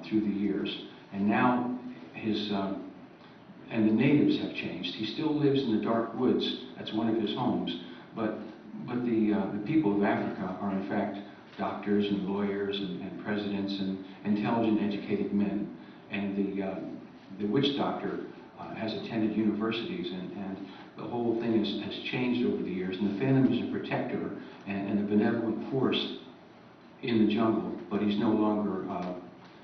through the years. And now and the natives have changed. He still lives in the dark woods. That's one of his homes. But the people of Africa are in fact doctors and lawyers and presidents and intelligent, educated men. And the witch doctor has attended universities, and the whole thing has changed over the years. And the Phantom is a protector and a benevolent force in the jungle, but he's no longer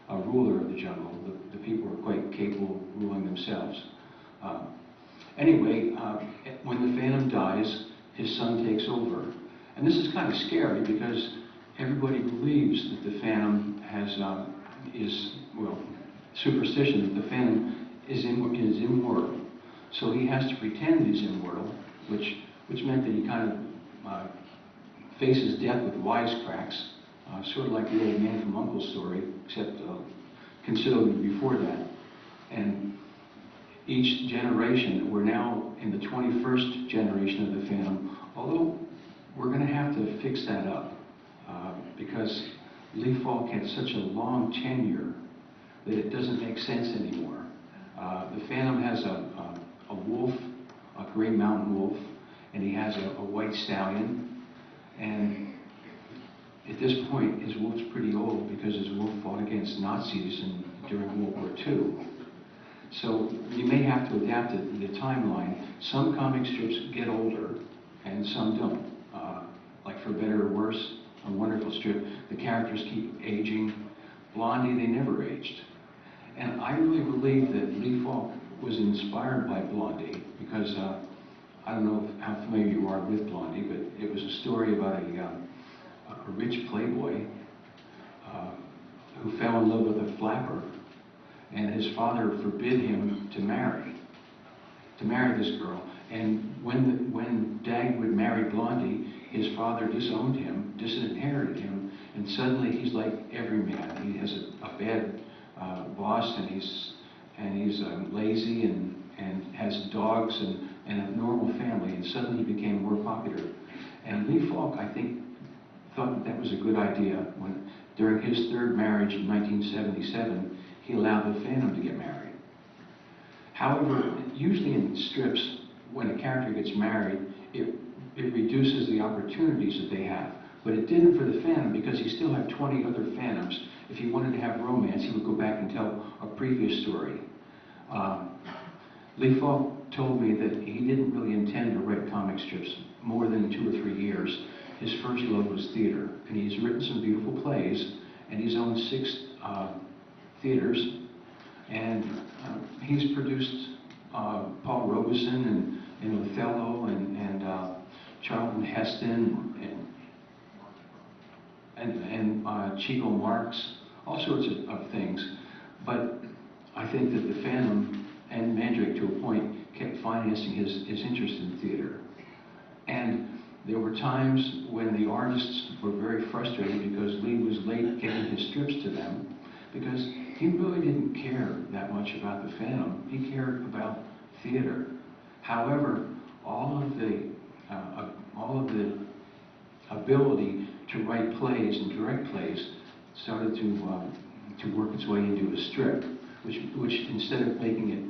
a ruler of the jungle. The people are quite capable of ruling themselves. Anyway, when the Phantom dies, his son takes over. And this is kind of scary because everybody believes that the Phantom is superstition, that the Phantom is immortal. So he has to pretend he's immortal, which meant that he kind of faces death with wisecracks, sort of like the old Man from U.N.C.L.E. story, except considerably before that. And each generation, we're now in the 21st generation of the Phantom, although we're going to have to fix that up because Lee Falk had such a long tenure that it doesn't make sense anymore. The Phantom has a wolf, a gray mountain wolf, and he has a white stallion. And at this point, his wolf's pretty old because his wolf fought against Nazis during World War II. So you may have to adapt the timeline. Some comic strips get older, and some don't. Like For Better or Worse, a wonderful strip, the characters keep aging. Blondie, they never aged. And I really believe that Lee Falk was inspired by Blondie because I don't know how familiar you are with Blondie, but it was a story about a rich playboy who fell in love with a flapper, and his father forbid him to marry this girl. And when Dag would marry Blondie, his father disowned him, disinherited him, and suddenly he's like every man. He has a bad boss, and he's lazy and has dogs and a normal family, and suddenly he became more popular. And Lee Falk, I think, thought that was a good idea when, during his third marriage in 1977, he allowed the Phantom to get married. However, usually in strips, when a character gets married, it reduces the opportunities that they have. But it didn't for the Phantom because he still had 20 other Phantoms. If he wanted to have romance, he would go back and tell a previous story. Lee Falk told me that he didn't really intend to write comic strips more than 2 or 3 years. His first love was theater, and he's written some beautiful plays, and he's owned 6 theaters, and he's produced Paul Robeson and Othello and Charlton Heston and Chico Marx, all sorts of things. But I think that the Phantom and Mandrake, to a point, kept financing his interest in theater. And there were times when the artists were very frustrated because Lee was late getting his strips to them, because he really didn't care that much about the Phantom. He cared about theater. However, all of the ability to write plays and direct plays started to work its way into a strip, which instead of making it,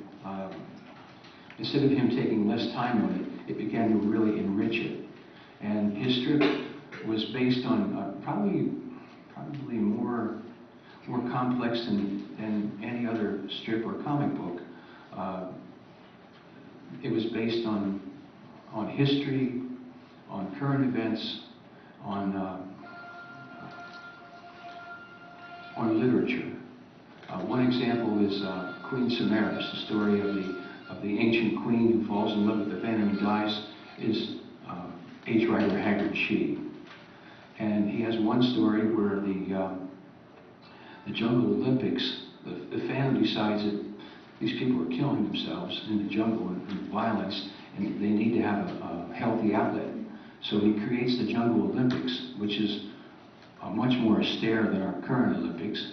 instead of him taking less time on it, it began to really enrich it. And his strip was based on probably more complex than any other strip or comic book. It was based on history, on current events, on literature. One example is Queen Cimaris, the story of the ancient queen who falls in love with the Phantom and dies, is H. Rider Haggard She. And he has one story where the Jungle Olympics, the Phantom decides that these people are killing themselves in the jungle and violence, and they need to have a healthy outlet. So he creates the Jungle Olympics, which is much more austere than our current Olympics,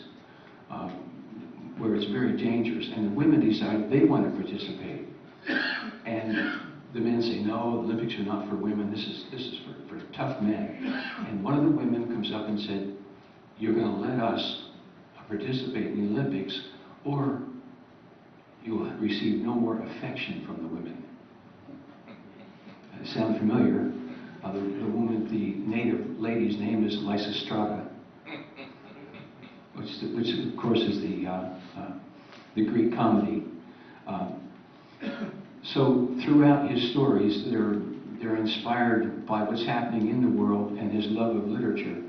where it's very dangerous. And the women decide they want to participate. And the men say, no, the Olympics are not for women, this is for tough men. And one of the women comes up and said, you're going to let us participate in the Olympics, or you will receive no more affection from the women. Sound familiar? The woman, the native lady's name is Lysistrata, which of course is the Greek comedy. So throughout his stories, they're inspired by what's happening in the world and his love of literature.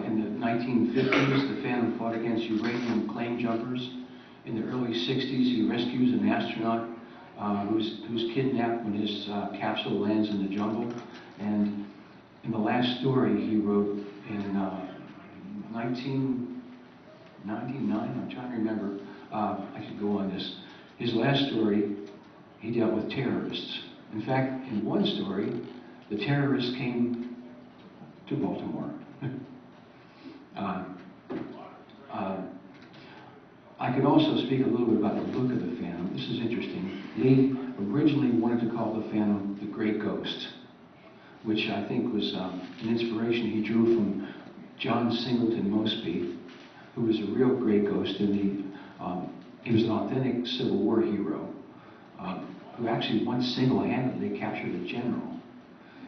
In the 1950s, the Phantom fought against uranium claim jumpers. In the early 60s, he rescues an astronaut who's kidnapped when his capsule lands in the jungle. And in the last story he wrote in 1999, I'm trying to remember, I could go on this. His last story, he dealt with terrorists. In fact, in one story, the terrorists came to Baltimore. I could also speak a little bit about the look of the Phantom. This is interesting. Lee originally wanted to call the Phantom the Great Ghost, which I think was an inspiration he drew from John Singleton Mosby, who was a real great ghost he was an authentic Civil War hero, who actually once single-handedly captured a general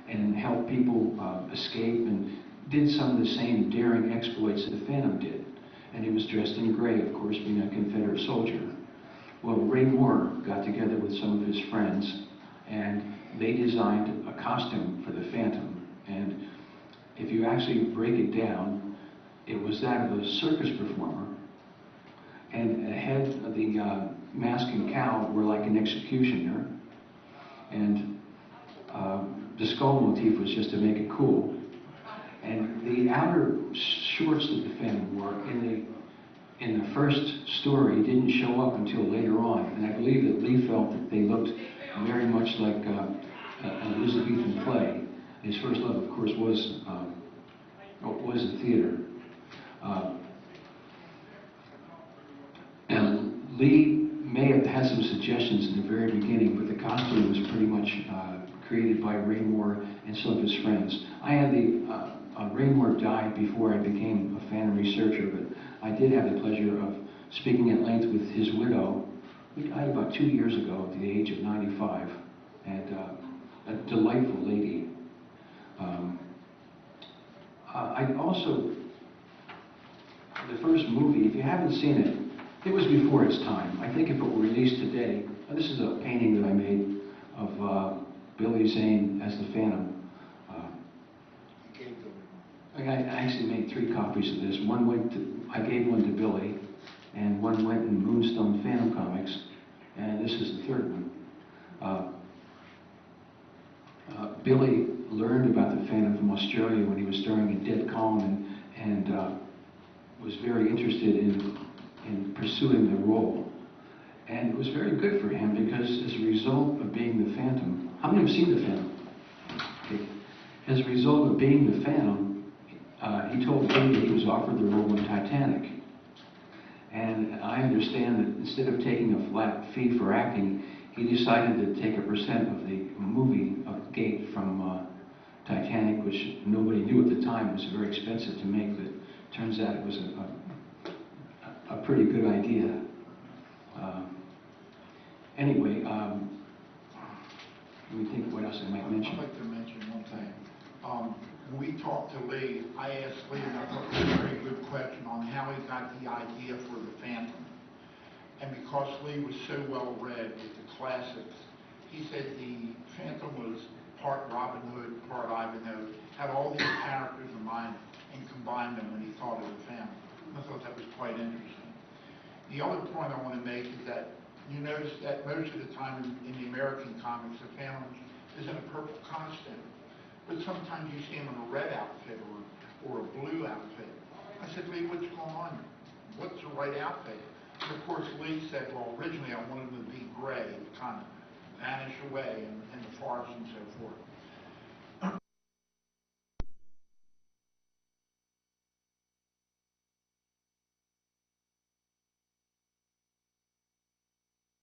and helped people escape and did some of the same daring exploits that the Phantom did. And he was dressed in gray, of course, being a Confederate soldier. Well, Ray Moore got together with some of his friends, and they designed a costume for the Phantom. And if you actually break it down, it was that of a circus performer, and ahead of the mask and cowl were like an executioner, and the skull motif was just to make it cool. And the outer shorts that the Phantom wore in the first story didn't show up until later on, and I believe that Lee felt that they looked very much like an Elizabethan play. His first love, of course, was the theater. And Lee may have had some suggestions in the very beginning, but the costume was pretty much created by Ray Moore and some of his friends. I had Ray Moore died before I became a Phantom researcher, but I did have the pleasure of speaking at length with his widow, who died about 2 years ago at the age of 95, and a delightful lady. I also, the first movie, if you haven't seen it, it was before its time. I think if it were released today, this is a painting that I made of Billy Zane as the Phantom. I actually made 3 copies of this. I gave one to Billy, and one went in Moonstone Phantom Comics, and this is the third one. Billy learned about the Phantom from Australia when he was starring in Dead Calm, and was very interested in pursuing the role. And it was very good for him because as a result of being the Phantom, how many have seen the Phantom? Okay. As a result of being the Phantom, he told Billy that he was offered the role in Titanic. And I understand that instead of taking a flat fee for acting, he decided to take a percent of the movie gate from Titanic, which nobody knew at the time was very expensive to make, but turns out it was a pretty good idea. Anyway, let me think what else I might mention. I'd like to mention one thing. When we talked to Lee, I asked Lee, and I thought it was a very good question, on how he got the idea for the Phantom. And because Lee was so well read with the classics, he said the Phantom was part Robin Hood, part Ivanhoe, had all these characters in mind and combined them when he thought of the Phantom. And I thought that was quite interesting. The other point I want to make is that you notice that most of the time in the American comics, the Phantom is in a purple costume. But sometimes you see him in a red outfit or a blue outfit. I said, Lee, what's going on? What's the right outfit? And of course, Lee said, well, originally I wanted him to be gray, kind of vanish away in the forest and so forth.